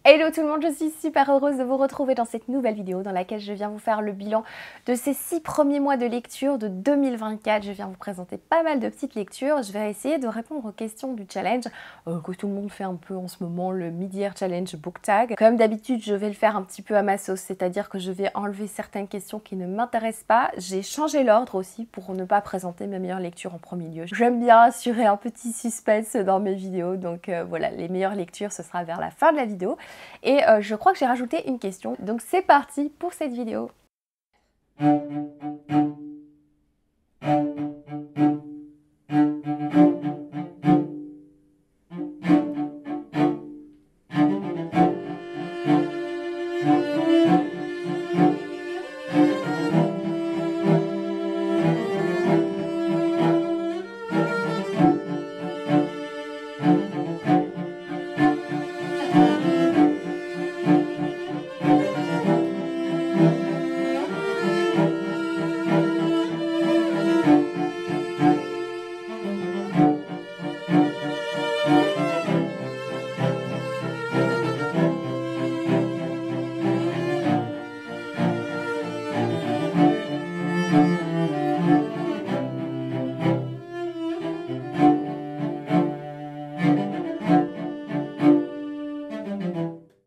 Hello tout le monde, je suis super heureuse de vous retrouver dans cette nouvelle vidéo dans laquelle je viens vous faire le bilan de ces 6 premiers mois de lecture de 2024. Je viens vous présenter pas mal de petites lectures. Je vais essayer de répondre aux questions du challenge que tout le monde fait un peu en ce moment, le Mid-Year Challenge Book Tag. Comme d'habitude, je vais le faire un petit peu à ma sauce, c'est-à-dire que je vais enlever certaines questions qui ne m'intéressent pas. J'ai changé l'ordre aussi pour ne pas présenter mes meilleures lectures en premier lieu. J'aime bien assurer un petit suspense dans mes vidéos, donc voilà, les meilleures lectures, ce sera vers la fin de la vidéo. Et je crois que j'ai rajouté une question. Donc c'est parti pour cette vidéo.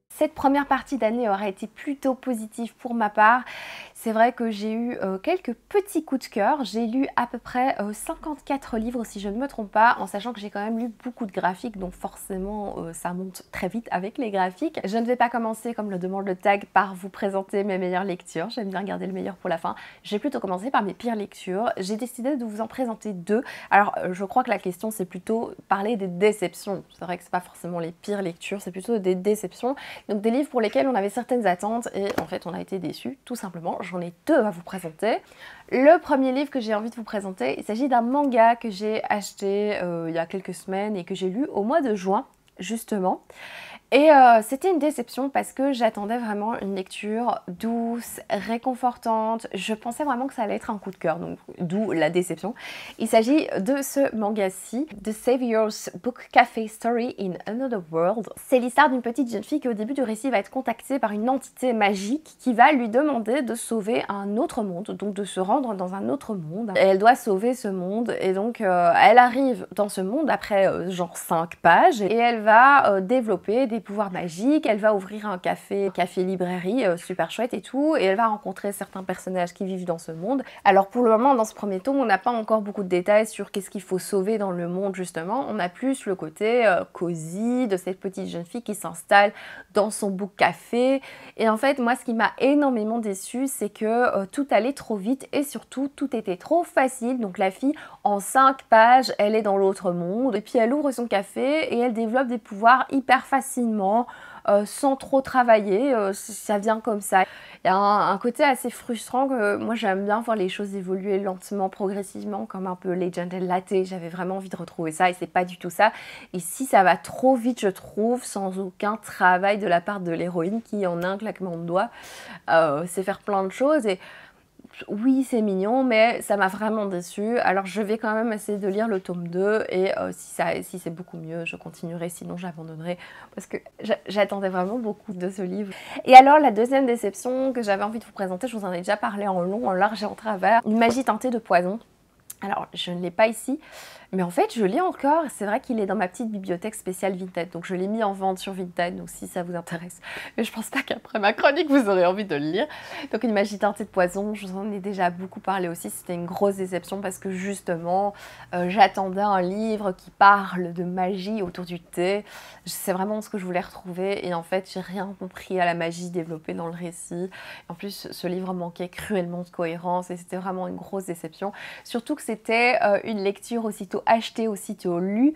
Cette première partie d'année aura été plutôt positive pour ma part. C'est vrai que j'ai eu quelques petits coups de cœur. J'ai lu à peu près 54 livres si je ne me trompe pas, en sachant que j'ai quand même lu beaucoup de graphiques, donc forcément ça monte très vite avec les graphiques. Je ne vais pas commencer, comme le demande le tag, par vous présenter mes meilleures lectures. J'aime bien garder le meilleur pour la fin. J'ai plutôt commencé par mes pires lectures. J'ai décidé de vous en présenter deux. Alors je crois que la question c'est plutôt parler des déceptions. C'est vrai que c'est pas forcément les pires lectures, c'est plutôt des déceptions. Donc des livres pour lesquels on avait certaines attentes et en fait on a été déçus, tout simplement. J'en ai deux à vous présenter. Le premier livre que j'ai envie de vous présenter, il s'agit d'un manga que j'ai acheté il y a quelques semaines et que j'ai lu au mois de juin, justement. Et c'était une déception parce que j'attendais vraiment une lecture douce, réconfortante. Je pensais vraiment que ça allait être un coup de cœur, donc d'où la déception. Il s'agit de ce manga-ci, The Savior's Book Cafe Story in Another World. C'est l'histoire d'une petite jeune fille qui au début du récit va être contactée par une entité magique qui va lui demander de sauver un autre monde, donc de se rendre dans un autre monde. Et elle doit sauver ce monde et donc elle arrive dans ce monde après genre 5 pages et elle va développer des pouvoirs magiques, elle va ouvrir un café-librairie super chouette et tout, et elle va rencontrer certains personnages qui vivent dans ce monde. Alors pour le moment, dans ce premier tome, on n'a pas encore beaucoup de détails sur qu'est-ce qu'il faut sauver dans le monde justement, on a plus le côté cosy de cette petite jeune fille qui s'installe dans son book café, et en fait moi ce qui m'a énormément déçue c'est que tout allait trop vite et surtout tout était trop facile, donc la fille en 5 pages, elle est dans l'autre monde, et puis elle ouvre son café et elle développe des pouvoirs hyper facilement, sans trop travailler, ça vient comme ça. Il y a un côté assez frustrant que moi j'aime bien voir les choses évoluer lentement, progressivement, comme un peu Legend and Latte. J'avais vraiment envie de retrouver ça et c'est pas du tout ça. Ici ça va trop vite je trouve, sans aucun travail de la part de l'héroïne qui en un claquement de doigts sait faire plein de choses. Et oui, c'est mignon, mais ça m'a vraiment déçue. Alors je vais quand même essayer de lire le tome 2 et si c'est beaucoup mieux, je continuerai, sinon j'abandonnerai parce que j'attendais vraiment beaucoup de ce livre. Et alors la deuxième déception que j'avais envie de vous présenter, je vous en ai déjà parlé en long, en large et en travers, Une magie teintée de poison. Alors, je ne l'ai pas ici, mais en fait, je l'ai encore. C'est vrai qu'il est dans ma petite bibliothèque spéciale Vinted, donc je l'ai mis en vente sur Vinted, donc si ça vous intéresse. Mais je pense pas qu'après ma chronique, vous aurez envie de le lire. Donc, Une magie teintée de poison, je vous en ai déjà beaucoup parlé aussi. C'était une grosse déception parce que justement, j'attendais un livre qui parle de magie autour du thé. C'est vraiment ce que je voulais retrouver et en fait, j'ai rien compris à la magie développée dans le récit. En plus, ce livre manquait cruellement de cohérence et c'était vraiment une grosse déception. Surtout que c'était une lecture aussitôt achetée, aussitôt lue.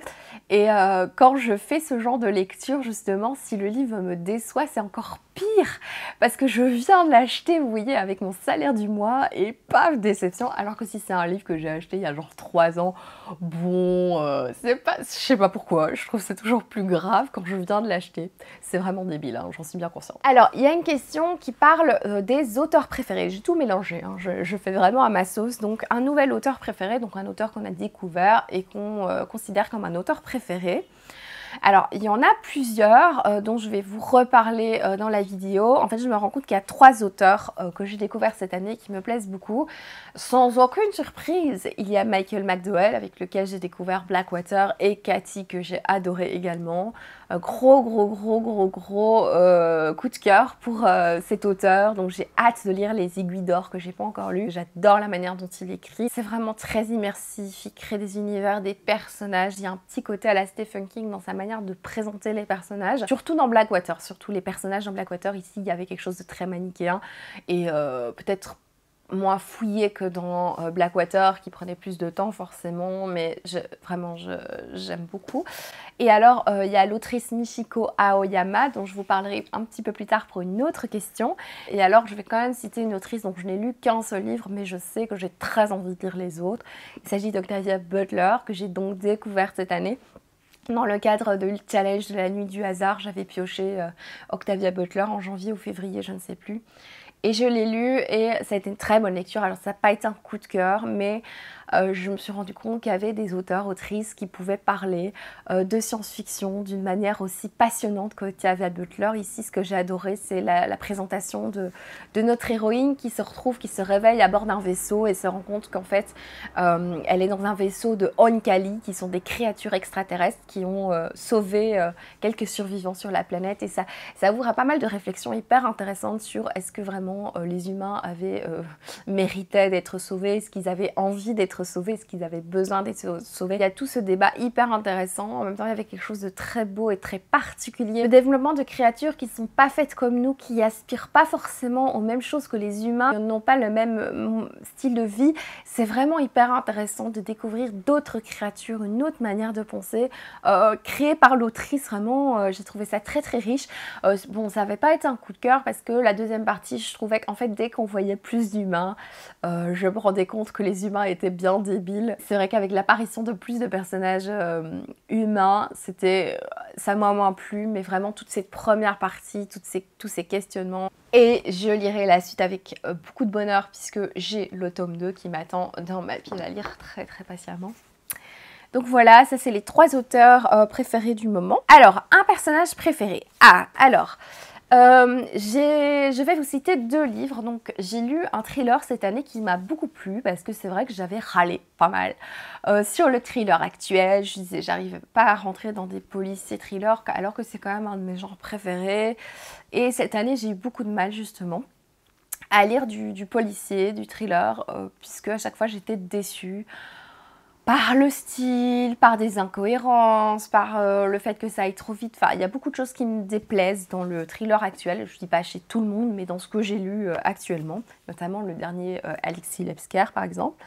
Et quand je fais ce genre de lecture, justement, si le livre me déçoit, c'est encore pire. Parce que je viens de l'acheter, vous voyez, avec mon salaire du mois et paf, déception. Alors que si c'est un livre que j'ai acheté il y a genre 3 ans, bon, c'est pas, je sais pas pourquoi, je trouve que c'est toujours plus grave quand je viens de l'acheter. C'est vraiment débile, hein, j'en suis bien consciente. Alors, il y a une question qui parle des auteurs préférés. J'ai tout mélangé, hein, je fais vraiment à ma sauce. Donc, un nouvel auteur préféré, donc un auteur qu'on a découvert et qu'on considère comme un auteur préféré. Alors, il y en a plusieurs dont je vais vous reparler dans la vidéo. En fait, je me rends compte qu'il y a 3 auteurs que j'ai découverts cette année qui me plaisent beaucoup. Sans aucune surprise, il y a Michael McDowell avec lequel j'ai découvert Blackwater et Cathy que j'ai adoré également. Gros coup de cœur pour cet auteur. Donc, j'ai hâte de lire Les Aiguilles d'Or que j'ai pas encore lu. J'adore la manière dont il écrit. C'est vraiment très immersif. Il crée des univers, des personnages. Il y a un petit côté à la Stephen King dans sa manière de présenter les personnages, surtout dans Blackwater, surtout les personnages dans Blackwater. Ici il y avait quelque chose de très manichéen et peut-être moins fouillé que dans Blackwater qui prenait plus de temps forcément, mais vraiment j'aime beaucoup. Et alors il y a l'autrice Michiko Aoyama dont je vous parlerai un petit peu plus tard pour une autre question. Et alors je vais quand même citer une autrice dont je n'ai lu qu'un seul livre mais je sais que j'ai très envie de lire les autres. Il s'agit d'Octavia Butler que j'ai donc découverte cette année. Dans le cadre de le challenge de la nuit du hasard, j'avais pioché Octavia Butler en janvier ou février, je ne sais plus. Et je l'ai lu et ça a été une très bonne lecture. Alors ça n'a pas été un coup de cœur, mais je me suis rendu compte qu'il y avait des auteurs, autrices qui pouvaient parler de science-fiction d'une manière aussi passionnante qu'Octavia Butler. Ici, ce que j'ai adoré, c'est la présentation de notre héroïne qui se retrouve, qui se réveille à bord d'un vaisseau et se rend compte qu'en fait, elle est dans un vaisseau de Oankali, qui sont des créatures extraterrestres qui ont sauvé quelques survivants sur la planète. Et ça ouvre à pas mal de réflexions hyper intéressantes sur est-ce que vraiment les humains avaient mérité d'être sauvés, est-ce qu'ils avaient envie d'être sauvés, est-ce qu'ils avaient besoin d'être sauvés. Il y a tout ce débat hyper intéressant. En même temps, il y avait quelque chose de très beau et très particulier. Le développement de créatures qui ne sont pas faites comme nous, qui aspirent pas forcément aux mêmes choses que les humains, qui n'ont pas le même style de vie. C'est vraiment hyper intéressant de découvrir d'autres créatures, une autre manière de penser, créée par l'autrice. Vraiment, j'ai trouvé ça très riche. Bon, ça n'avait pas été un coup de cœur parce que la deuxième partie, je trouvais qu'en fait, dès qu'on voyait plus d'humains, je me rendais compte que les humains étaient bien débiles. C'est vrai qu'avec l'apparition de plus de personnages humains, ça m'a moins plu, mais vraiment toute cette première partie, tous ces questionnements. Et je lirai la suite avec beaucoup de bonheur puisque j'ai le tome 2 qui m'attend dans ma pile à lire très patiemment. Donc voilà, ça c'est les 3 auteurs préférés du moment. Alors, un personnage préféré. Ah, alors... je vais vous citer 2 livres. Donc j'ai lu un thriller cette année qui m'a beaucoup plu parce que c'est vrai que j'avais râlé pas mal sur le thriller actuel. Je disais j'arrive pas à rentrer dans des policiers thrillers alors que c'est quand même un de mes genres préférés. Et cette année j'ai eu beaucoup de mal justement à lire du policier, du thriller, puisque à chaque fois j'étais déçue. Par le style, par des incohérences, par le fait que ça aille trop vite. Enfin, il y a beaucoup de choses qui me déplaisent dans le thriller actuel. Je ne dis pas chez tout le monde, mais dans ce que j'ai lu actuellement. Notamment le dernier Alexis Lebsker, par exemple.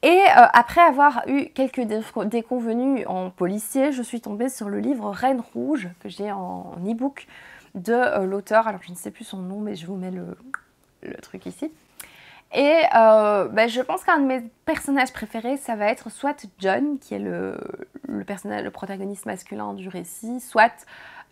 Et après avoir eu quelques déconvenues en policier, je suis tombée sur le livre Reine Rouge, que j'ai en e-book, de l'auteur. Alors, je ne sais plus son nom, mais je vous mets le truc ici. Et je pense qu'un de mes personnages préférés, ça va être soit John, qui est le protagoniste masculin du récit, soit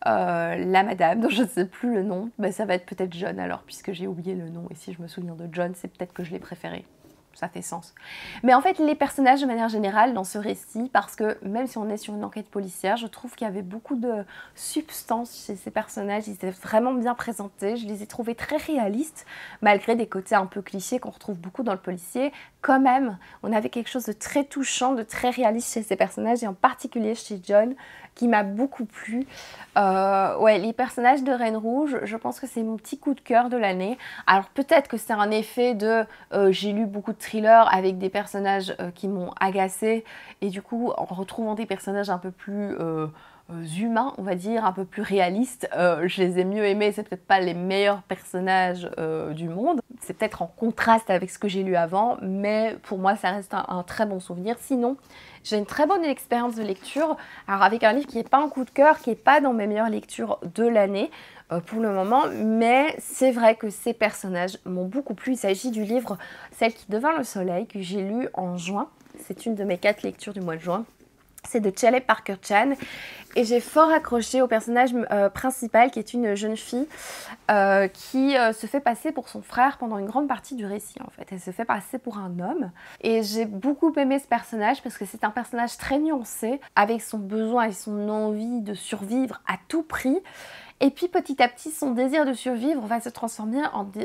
la madame, dont je ne sais plus le nom. Ça va être peut-être John alors, puisque j'ai oublié le nom. Et si je me souviens de John, c'est peut-être que je l'ai préféré. Ça fait sens. Mais en fait, les personnages de manière générale dans ce récit, parce que même si on est sur une enquête policière, je trouve qu'il y avait beaucoup de substance chez ces personnages. Ils étaient vraiment bien présentés. Je les ai trouvés très réalistes, malgré des côtés un peu clichés qu'on retrouve beaucoup dans le policier. Quand même, on avait quelque chose de très touchant, de très réaliste chez ces personnages, et en particulier chez John, qui m'a beaucoup plu. Ouais, les personnages de Reine Rouge, je pense que c'est mon petit coup de cœur de l'année. Alors peut-être que c'est un effet de j'ai lu beaucoup de thrillers avec des personnages qui m'ont agacée, et du coup en retrouvant des personnages un peu plus humains, on va dire, un peu plus réalistes, je les ai mieux aimés. C'est peut-être pas les meilleurs personnages du monde, c'est peut-être en contraste avec ce que j'ai lu avant, mais pour moi ça reste un très bon souvenir. Sinon, j'ai une très bonne expérience de lecture, alors avec un livre qui n'est pas un coup de cœur, qui n'est pas dans mes meilleures lectures de l'année pour le moment, mais c'est vrai que ces personnages m'ont beaucoup plu. Il s'agit du livre Celle qui devint le soleil, que j'ai lu en juin. C'est une de mes 4 lectures du mois de juin. C'est de Shelley Parker Chan et j'ai fort accroché au personnage principal qui est une jeune fille qui se fait passer pour son frère pendant une grande partie du récit en fait. Elle se fait passer pour un homme et j'ai beaucoup aimé ce personnage parce que c'est un personnage très nuancé avec son besoin et son envie de survivre à tout prix. Et puis petit à petit, son désir de survivre va se transformer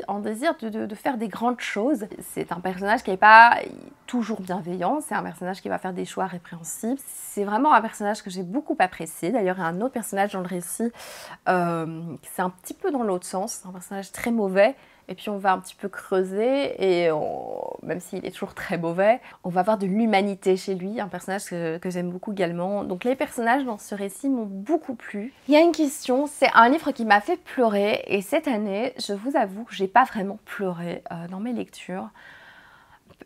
en désir de faire des grandes choses. C'est un personnage qui n'est pas toujours bienveillant, c'est un personnage qui va faire des choix répréhensibles. C'est vraiment un personnage que j'ai beaucoup apprécié. D'ailleurs, il y a un autre personnage dans le récit, c'est un petit peu dans l'autre sens, c'est un personnage très mauvais. Et puis on va un petit peu creuser et même s'il est toujours très mauvais, on va voir de l'humanité chez lui, un personnage que j'aime beaucoup également. Donc les personnages dans ce récit m'ont beaucoup plu. Il y a une question, c'est un livre qui m'a fait pleurer et cette année, je vous avoue que j'ai pas vraiment pleuré dans mes lectures.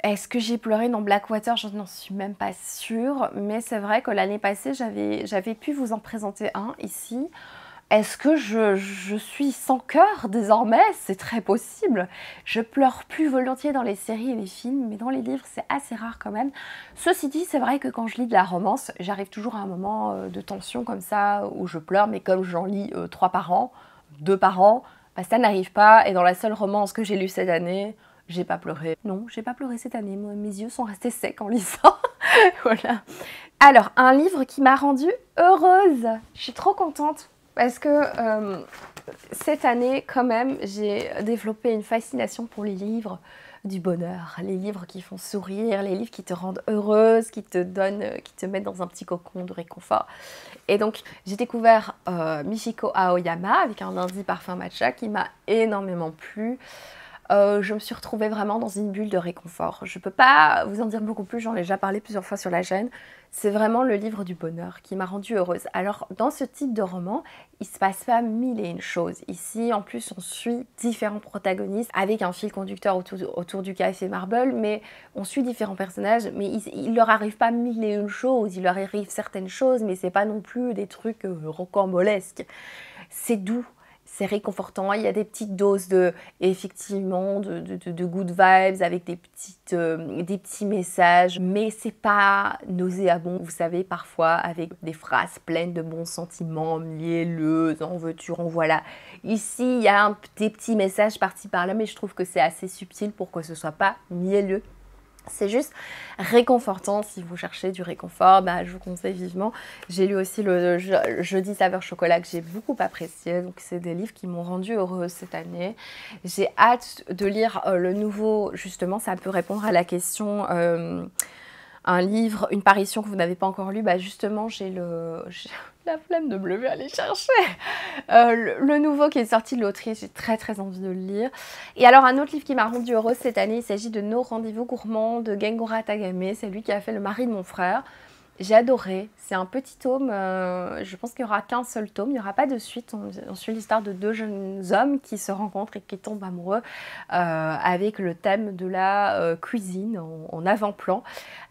Est-ce que j'ai pleuré dans Blackwater? Je n'en suis même pas sûre, mais c'est vrai que l'année passée, j'avais pu vous en présenter un ici. Est-ce que je suis sans cœur désormais? C'est très possible. Je pleure plus volontiers dans les séries et les films, mais dans les livres, c'est assez rare quand même. Ceci dit, c'est vrai que quand je lis de la romance, j'arrive toujours à un moment de tension comme ça, où je pleure, mais comme j'en lis 3 par an, 2 par an, bah, ça n'arrive pas. Et dans la seule romance que j'ai lue cette année, j'ai pas pleuré. Non, j'ai pas pleuré cette année. Moi, mes yeux sont restés secs en lisant. Voilà. Alors, un livre qui m'a rendue heureuse. Je suis trop contente. Parce que cette année, quand même, j'ai développé une fascination pour les livres du bonheur, les livres qui font sourire, les livres qui te rendent heureuse, qui te mettent dans un petit cocon de réconfort. Et donc, j'ai découvert Michiko Aoyama avec un lundi parfum matcha qui m'a énormément plu. Je me suis retrouvée vraiment dans une bulle de réconfort. Je ne peux pas vous en dire beaucoup plus, j'en ai déjà parlé plusieurs fois sur la chaîne. C'est vraiment le livre du bonheur qui m'a rendue heureuse. Alors, dans ce type de roman, il se passe pas mille et une choses. Ici, en plus, on suit différents protagonistes avec un fil conducteur autour du café Marble, mais on suit différents personnages, mais il leur arrive pas mille et une choses. Il leur arrive certaines choses, mais c'est pas non plus des trucs rocambolesques. C'est doux. C'est réconfortant, il y a des petites doses effectivement, de good vibes avec des petits messages, mais c'est pas nauséabond, vous savez, parfois avec des phrases pleines de bons sentiments, mielleuses, en veux-tu, en voilà. Ici, il y a des petits messages par-ci par-là, mais je trouve que c'est assez subtil pour que ce soit pas mielleux. C'est juste réconfortant. Si vous cherchez du réconfort, bah, je vous conseille vivement. J'ai lu aussi le Jeudi saveur chocolat que j'ai beaucoup apprécié. Donc c'est des livres qui m'ont rendue heureuse cette année. J'ai hâte de lire le nouveau, justement, ça peut répondre à la question, un livre, une parution que vous n'avez pas encore lu. Bah justement, j'ai la flemme de me lever à aller chercher. Le nouveau qui est sorti de l'Autriche, j'ai très envie de le lire. Et alors un autre livre qui m'a rendue heureuse cette année, il s'agit de Nos rendez-vous gourmands de Gengora Tagame. C'est lui qui a fait Le mari de mon frère. J'ai adoré, c'est un petit tome, je pense qu'il n'y aura qu'un seul tome, il n'y aura pas de suite. On suit l'histoire de 2 jeunes hommes qui se rencontrent et qui tombent amoureux avec le thème de la cuisine en avant-plan.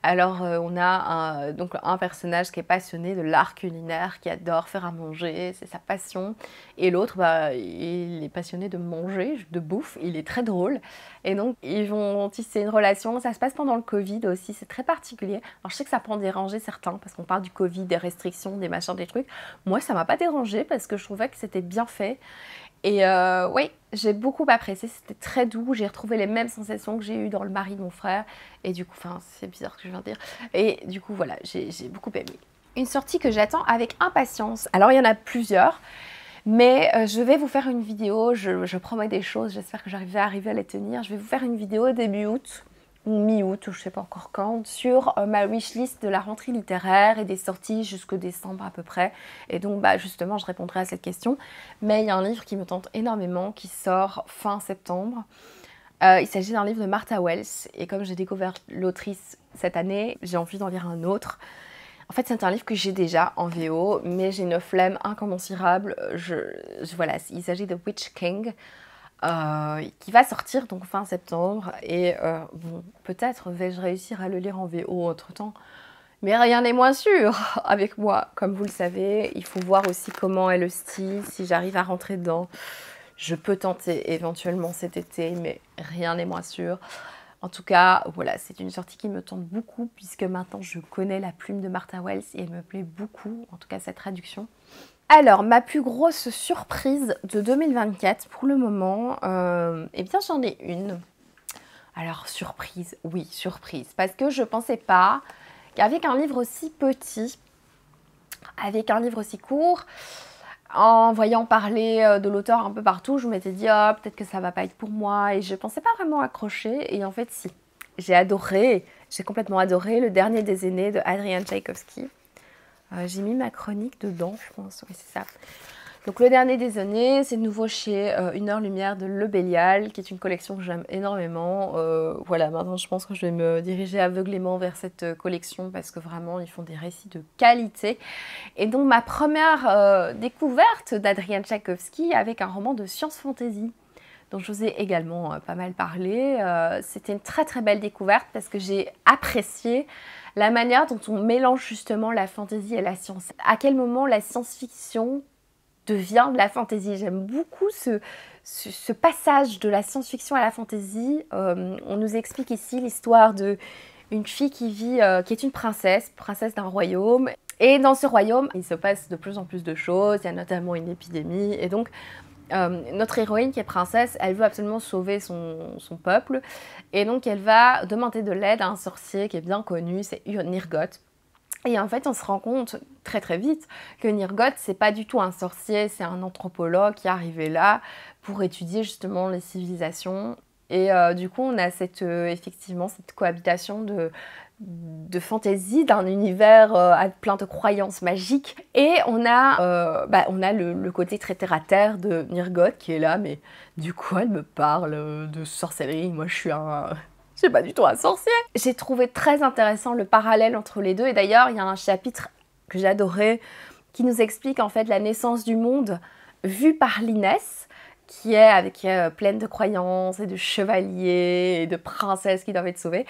Alors on a donc un personnage qui est passionné de l'art culinaire, qui adore faire à manger, c'est sa passion. Et l'autre, bah, il est passionné de manger, de bouffe, il est très drôle. Et donc ils vont tisser une relation, ça se passe pendant le Covid aussi, c'est très particulier. Alors je sais que ça prend déranger certains, parce qu'on parle du Covid, des restrictions, des machins, des trucs. Moi ça m'a pas dérangé parce que je trouvais que c'était bien fait. Et oui, j'ai beaucoup apprécié, c'était très doux, j'ai retrouvé les mêmes sensations que j'ai eues dans Le mari de mon frère. Et du coup, enfin c'est bizarre ce que je viens de dire. Et du coup voilà, j'ai beaucoup aimé. Une sortie que j'attends avec impatience. Alors il y en a plusieurs. Mais je vais vous faire une vidéo, je promets des choses, j'espère que j'arriverai à les tenir. Je vais vous faire une vidéo début août, ou mi-août, je ne sais pas encore quand, sur ma wishlist de la rentrée littéraire et des sorties jusqu'au décembre à peu près. Et donc bah, justement, je répondrai à cette question. Mais il y a un livre qui me tente énormément, qui sort fin septembre. Il s'agit d'un livre de Martha Wells. Et comme j'ai découvert l'autrice cette année, j'ai envie d'en lire un autre. En fait, c'est un livre que j'ai déjà en VO, mais j'ai une flemme incommensurable. Voilà, il s'agit de Witch King, qui va sortir donc fin septembre. Et bon, peut-être vais-je réussir à le lire en VO entre-temps. Mais rien n'est moins sûr avec moi. Comme vous le savez, il faut voir aussi comment est le style, si j'arrive à rentrer dedans. Je peux tenter éventuellement cet été, mais rien n'est moins sûr. En tout cas, voilà, c'est une sortie qui me tente beaucoup puisque maintenant je connais la plume de Martha Wells et elle me plaît beaucoup, en tout cas cette traduction. Alors, ma plus grosse surprise de 2024 pour le moment, eh bien j'en ai une. Alors, surprise, oui, surprise, parce que je pensais pas qu'avec un livre aussi petit, avec un livre aussi court, en voyant parler de l'auteur un peu partout, je m'étais dit, oh, peut-être que ça va pas être pour moi. Et je pensais pas vraiment accrocher. Et en fait, si. J'ai adoré, j'ai complètement adoré Le Dernier des Aînés de Adrian Tchaïkovski. J'ai mis ma chronique dedans, je pense. Oui, c'est ça. Donc, Le Dernier des Aînés, c'est de nouveau chez Une Heure Lumière de Le Bélial, qui est une collection que j'aime énormément. Voilà, maintenant, je pense que je vais me diriger aveuglément vers cette collection parce que vraiment, ils font des récits de qualité. Et donc, ma première découverte d'Adrian Tchaïkovski avec un roman de science-fantasy, dont je vous ai également pas mal parlé. C'était une très très belle découverte parce que j'ai apprécié la manière dont on mélange justement la fantasy et la science. À quel moment la science-fiction devient de la fantasy. J'aime beaucoup ce passage de la science-fiction à la fantasy. On nous explique ici l'histoire d'une fille qui vit, qui est une princesse d'un royaume. Et dans ce royaume, il se passe de plus en plus de choses. Il y a notamment une épidémie. Et donc, notre héroïne qui est princesse, elle veut absolument sauver son peuple. Et donc, elle va demander de l'aide à un sorcier qui est bien connu, c'est Nirgoth. Et en fait, on se rend compte très très vite que Nirgoth, c'est pas du tout un sorcier, c'est un anthropologue qui est arrivé là pour étudier justement les civilisations. Et du coup, on a effectivement cette cohabitation de fantaisie, d'un univers plein de croyances magiques. Et on a le côté très terre-à-terre de Nirgoth qui est là, mais du coup, elle me parle de sorcellerie. Moi, je suis c'est pas du tout un sorcier. J'ai trouvé très intéressant le parallèle entre les deux. Et d'ailleurs, il y a un chapitre que j'adorais qui nous explique en fait la naissance du monde vue par l'Inès, qui est pleine de croyances et de chevaliers et de princesses qui doivent être sauvées.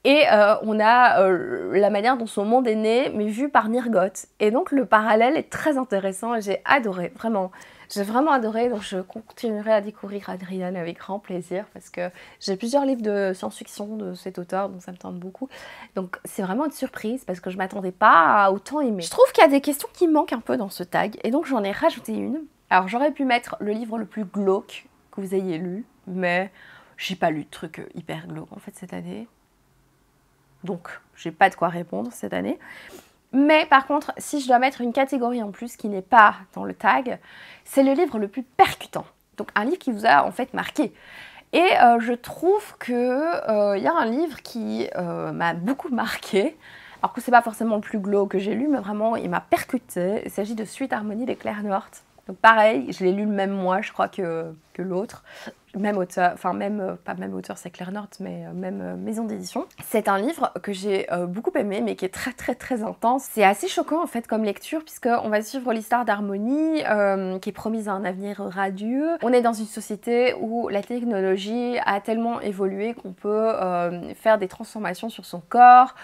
Et on a la manière dont son monde est né, mais vu par Nirgoth. Et donc le parallèle est très intéressant et j'ai adoré, vraiment. J'ai vraiment adoré, donc je continuerai à découvrir Adrian avec grand plaisir parce que j'ai plusieurs livres de science-fiction de cet auteur, donc ça me tente beaucoup. Donc c'est vraiment une surprise parce que je m'attendais pas à autant aimer. Je trouve qu'il y a des questions qui manquent un peu dans ce tag et donc j'en ai rajouté une. Alors j'aurais pu mettre le livre le plus glauque que vous ayez lu, mais j'ai pas lu de trucs hyper glauques en fait cette année. Donc j'ai pas de quoi répondre cette année. Mais par contre, si je dois mettre une catégorie en plus qui n'est pas dans le tag, c'est le livre le plus percutant. Donc un livre qui vous a en fait marqué. Et je trouve que y a un livre qui m'a beaucoup marqué. Alors que c'est pas forcément le plus glauque que j'ai lu, mais vraiment il m'a percuté. Il s'agit de Suite Harmonie de Claire North. Donc pareil, je l'ai lu le même mois, je crois, que l'autre. Même auteur, enfin pas même auteur, c'est Claire North, mais même maison d'édition. C'est un livre que j'ai beaucoup aimé, mais qui est très très très intense. C'est assez choquant en fait comme lecture, puisqu'on va suivre l'histoire d'Harmonie, qui est promise à un avenir radieux. On est dans une société où la technologie a tellement évolué qu'on peut faire des transformations sur son corps,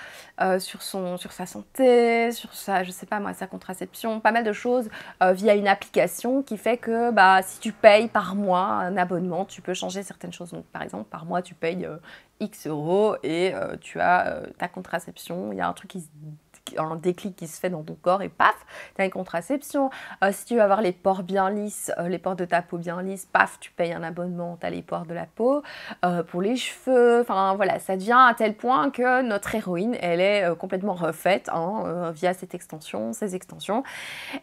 sur sa santé, sur je sais pas moi, sa contraception, pas mal de choses via une application qui fait que si tu payes par mois un abonnement, tu peux changer certaines choses. Donc, par exemple, par mois, tu payes X euros et tu as ta contraception. Il y a un déclic qui se fait dans ton corps et paf, tu as une contraception. Si tu veux avoir les pores bien lisses, les pores de ta peau bien lisses, paf, tu payes un abonnement, tu as les pores de la peau. Pour les cheveux, enfin voilà, ça devient à tel point que notre héroïne, elle est complètement refaite via ces extensions.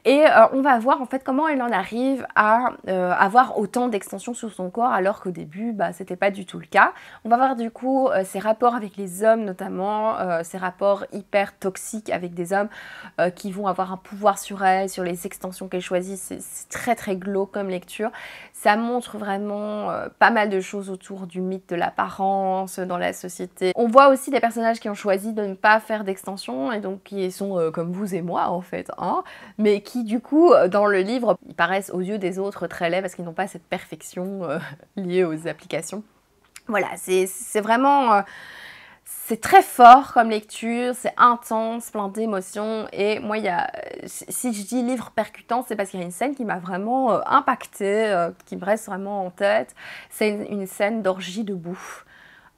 Et on va voir en fait comment elle en arrive à avoir autant d'extensions sur son corps alors qu'au début, c'était pas du tout le cas. On va voir du coup ses rapports avec les hommes notamment, ses rapports hyper toxiques avec des hommes qui vont avoir un pouvoir sur elle, sur les extensions qu'elle choisit. C'est très très glauque comme lecture. Ça montre vraiment pas mal de choses autour du mythe de l'apparence dans la société. On voit aussi des personnages qui ont choisi de ne pas faire d'extensions et donc qui sont comme vous et moi en fait, mais qui du coup dans le livre ils paraissent aux yeux des autres très laids parce qu'ils n'ont pas cette perfection liée aux applications. Voilà, c'est vraiment... c'est très fort comme lecture, c'est intense, plein d'émotions. Et moi, si je dis livre percutant, c'est parce qu'il y a une scène qui m'a vraiment impactée, qui me reste vraiment en tête. C'est une scène d'orgie de bouffe.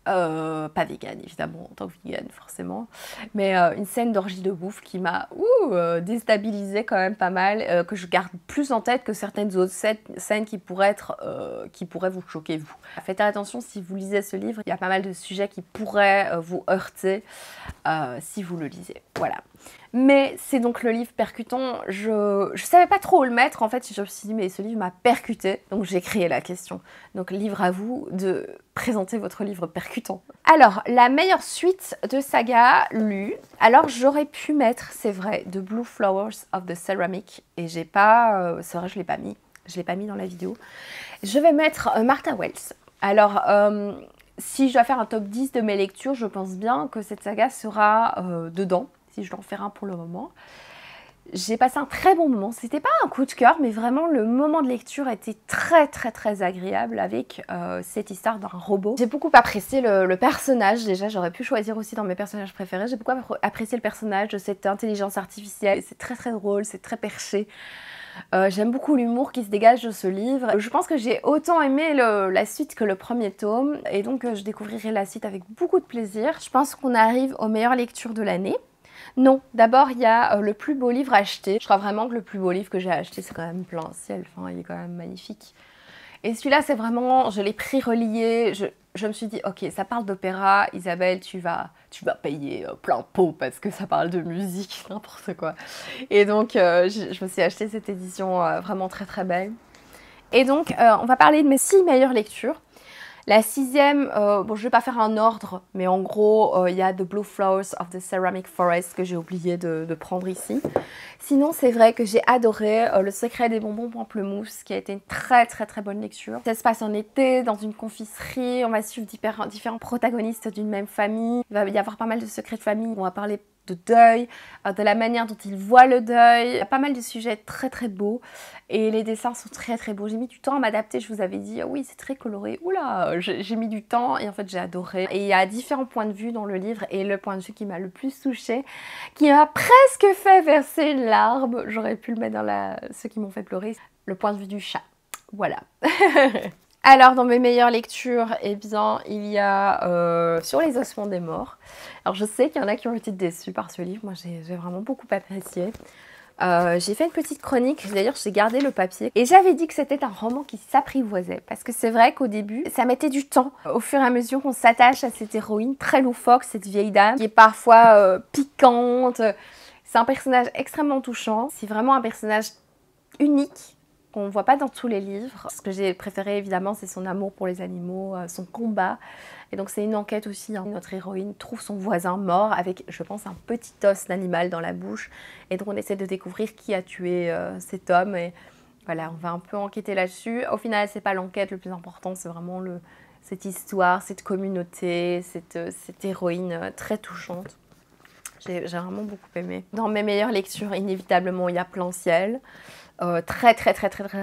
pas vegan évidemment en tant que vegan forcément, mais une scène d'orgie de bouffe qui m'a déstabilisée quand même pas mal, que je garde plus en tête que certaines autres scènes qui pourraient vous choquer vous. Faites attention si vous lisez ce livre, il y a pas mal de sujets qui pourraient vous heurter si vous le lisez, voilà. Mais c'est donc le livre percutant, je savais pas trop où le mettre en fait, je me suis dit mais ce livre m'a percuté, donc j'ai créé la question. Donc livre à vous de présenter votre livre percutant. Alors, la meilleure suite de saga lue, alors j'aurais pu mettre, c'est vrai, The Blue Flowers of the Ceramic, et j'ai pas, c'est vrai je l'ai pas mis dans la vidéo. Je vais mettre Martha Wells. Alors, si je dois faire un top 10 de mes lectures, je pense bien que cette saga sera dedans, si je dois en faire un pour le moment. J'ai passé un très bon moment, c'était pas un coup de cœur, mais vraiment le moment de lecture était très agréable avec cette histoire d'un robot. J'ai beaucoup apprécié le personnage, déjà j'aurais pu choisir aussi dans mes personnages préférés, j'ai beaucoup apprécié le personnage de cette intelligence artificielle, c'est très drôle, c'est très perché. J'aime beaucoup l'humour qui se dégage de ce livre. Je pense que j'ai autant aimé la suite que le premier tome, et donc je découvrirai la suite avec beaucoup de plaisir. Je pense qu'on arrive aux meilleures lectures de l'année. Non, d'abord il y a le plus beau livre acheté. Je crois vraiment que le plus beau livre que j'ai acheté c'est quand même Plein ciel, enfin il est quand même magnifique. Et celui-là c'est vraiment, je l'ai pris relié, je me suis dit ok ça parle d'opéra, Isabelle tu vas payer plein pot parce que ça parle de musique, n'importe quoi. Et donc je me suis acheté cette édition vraiment très belle. Et donc on va parler de mes 6 meilleures lectures. La 6e, bon je vais pas faire un ordre, mais en gros il y a The Blue Flowers of the Ceramic Forest que j'ai oublié de prendre ici. Sinon c'est vrai que j'ai adoré Le Secret des bonbons pamplemousse qui a été une très bonne lecture. Ça se passe en été dans une confiserie, on va suivre différents protagonistes d'une même famille. Il va y avoir pas mal de secrets de famille, on va parler de deuil, de la manière dont ils voient le deuil. Il y a pas mal de sujets très beaux et les dessins sont très beaux. J'ai mis du temps à m'adapter, je vous avais dit oui c'est très coloré, oula j'ai mis du temps et en fait j'ai adoré. Et il y a différents points de vue dans le livre et le point de vue qui m'a le plus touchée, qui m'a presque fait verser une larme, j'aurais pu le mettre dans ceux qui m'ont fait pleurer, le point de vue du chat, voilà. Alors dans mes meilleures lectures, eh bien il y a Sur les ossements des morts. Alors je sais qu'il y en a qui ont été déçus par ce livre, moi j'ai vraiment beaucoup apprécié. J'ai fait une petite chronique, d'ailleurs j'ai gardé le papier et j'avais dit que c'était un roman qui s'apprivoisait parce que c'est vrai qu'au début ça mettait du temps. Au fur et à mesure qu'on s'attache à cette héroïne très loufoque, cette vieille dame qui est parfois piquante, c'est un personnage extrêmement touchant, c'est vraiment un personnage unique qu'on ne voit pas dans tous les livres. Ce que j'ai préféré évidemment c'est son amour pour les animaux, son combat. Et donc c'est une enquête aussi, hein. Notre héroïne trouve son voisin mort avec, je pense, un petit os d'animal dans la bouche. Et donc on essaie de découvrir qui a tué cet homme. Et voilà, on va un peu enquêter là-dessus. Au final, c'est pas l'enquête le plus important, c'est vraiment cette histoire, cette communauté, cette héroïne très touchante. J'ai vraiment beaucoup aimé. Dans mes meilleures lectures, inévitablement, il y a Plein ciel. Très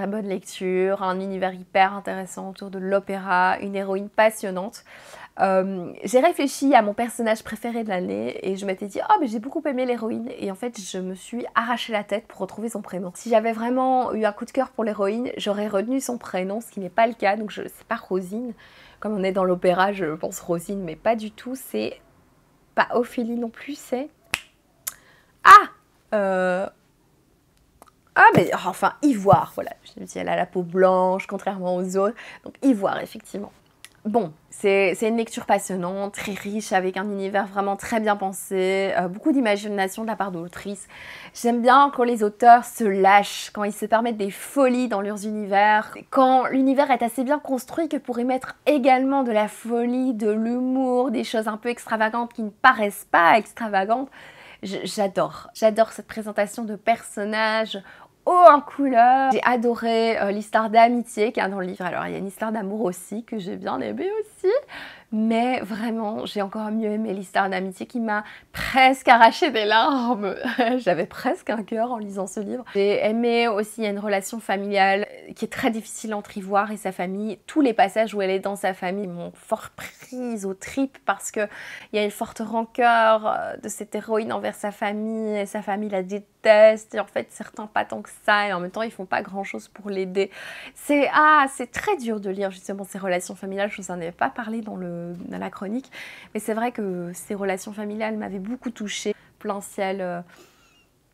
bonne lecture, un univers hyper intéressant autour de l'opéra, une héroïne passionnante. J'ai réfléchi à mon personnage préféré de l'année et je m'étais dit oh mais j'ai beaucoup aimé l'héroïne et en fait je me suis arraché la tête pour retrouver son prénom. Si j'avais vraiment eu un coup de cœur pour l'héroïne, j'aurais retenu son prénom, ce qui n'est pas le cas, donc c'est pas Rosine. Comme on est dans l'opéra, je pense Rosine, mais pas du tout, c'est pas Ophélie non plus, c'est... Ah mais enfin Ivoire, voilà, je me dis elle a la peau blanche contrairement aux autres, donc Ivoire effectivement. Bon, c'est une lecture passionnante, très riche, avec un univers vraiment très bien pensé, beaucoup d'imagination de la part de l'autrice. J'aime bien quand les auteurs se lâchent, quand ils se permettent des folies dans leurs univers, quand l'univers est assez bien construit que pour y mettre également de la folie, de l'humour, des choses un peu extravagantes qui ne paraissent pas extravagantes. J'adore cette présentation de personnages haut en couleur. J'ai adoré l'histoire d'amitié qu'il y a dans le livre. Alors il y a une histoire d'amour aussi que j'ai bien aimée aussi. Mais vraiment, j'ai encore mieux aimé l'histoire d'amitié qui m'a presque arraché des larmes. J'avais presque un cœur en lisant ce livre. J'ai aimé aussi, il y a une relation familiale qui est très difficile entre Ivoire et sa famille. Tous les passages où elle est dans sa famille m'ont fort prise aux tripes parce qu'il y a une forte rancœur de cette héroïne envers sa famille et sa famille la déteste. détestent, et en fait certains pas tant que ça, et en même temps ils font pas grand chose pour l'aider. C'est très dur de lire justement ces relations familiales. Je vous en avais pas parlé dans la chronique, mais c'est vrai que ces relations familiales m'avaient beaucoup touchée. Plein ciel,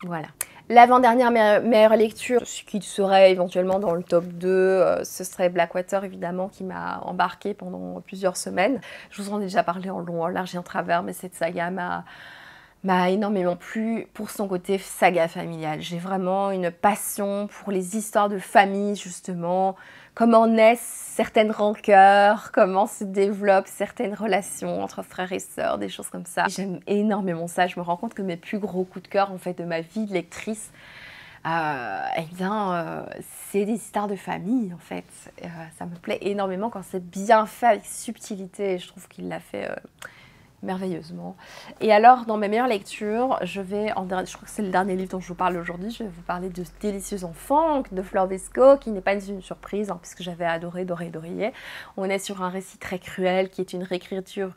voilà. L'avant-dernière meilleure lecture, ce qui serait éventuellement dans le top 2, ce serait Blackwater évidemment, qui m'a embarquée pendant plusieurs semaines. Je vous en ai déjà parlé en long, en large et en travers, mais cette saga m'a énormément plu pour son côté saga familiale. J'ai vraiment une passion pour les histoires de famille, justement, comment naissent certaines rancœurs, comment se développent certaines relations entre frères et sœurs, des choses comme ça. J'aime énormément ça. Je me rends compte que mes plus gros coups de cœur en fait de ma vie de lectrice, c'est des histoires de famille en fait. Ça me plaît énormément quand c'est bien fait avec subtilité, et je trouve qu'il l'a fait merveilleusement. Et alors, dans mes meilleures lectures, je crois que c'est le dernier livre dont je vous parle aujourd'hui, je vais vous parler de Délicieux enfants de Fleur Vesco, qui n'est pas une surprise, hein, puisque j'avais adoré Dorier. On est sur un récit très cruel, qui est une réécriture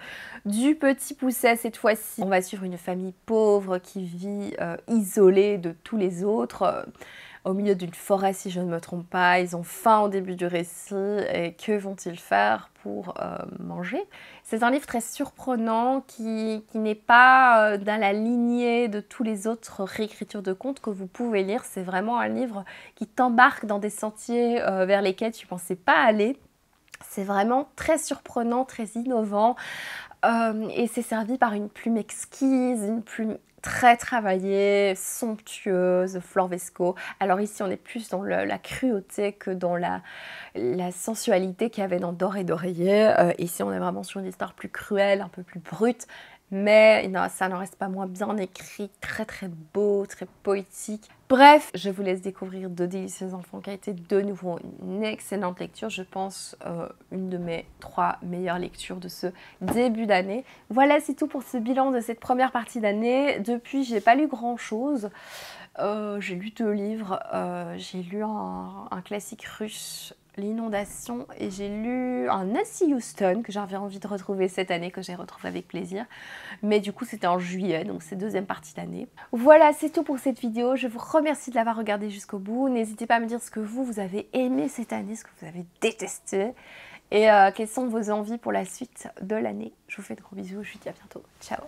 du Petit Poucet cette fois-ci. On va suivre une famille pauvre qui vit isolée de tous les autres, au milieu d'une forêt si je ne me trompe pas. Ils ont faim au début du récit, et que vont-ils faire pour manger? C'est un livre très surprenant qui n'est pas dans la lignée de tous les autres réécritures de contes que vous pouvez lire. C'est vraiment un livre qui t'embarque dans des sentiers vers lesquels tu ne pensais pas aller. C'est vraiment très surprenant, très innovant, et c'est servi par une plume exquise, une plume très travaillée, somptueuse, Fleur Vesco. Alors ici, on est plus dans la cruauté que dans la sensualité qu'il y avait dans Dor et d'Oreiller. Ici, on est vraiment sur une histoire plus cruelle, un peu plus brute, mais non, ça n'en reste pas moins bien écrit, très très beau, très poétique. Bref, je vous laisse découvrir De Délicieux enfants, qui a été de nouveau une excellente lecture. Je pense une de mes 3 meilleures lectures de ce début d'année. Voilà, c'est tout pour ce bilan de cette première partie d'année. Depuis, j'ai pas lu grand chose. J'ai lu 2 livres. J'ai lu un classique russe, L'inondation, et j'ai lu un Nancy Houston que j'avais envie de retrouver cette année, que j'ai retrouvé avec plaisir, mais du coup c'était en juillet, donc c'est deuxième partie d'année. Voilà, c'est tout pour cette vidéo. Je vous remercie de l'avoir regardée jusqu'au bout. N'hésitez pas à me dire ce que vous avez aimé cette année, ce que vous avez détesté, et quelles sont vos envies pour la suite de l'année. Je vous fais de gros bisous, je vous dis à bientôt, ciao.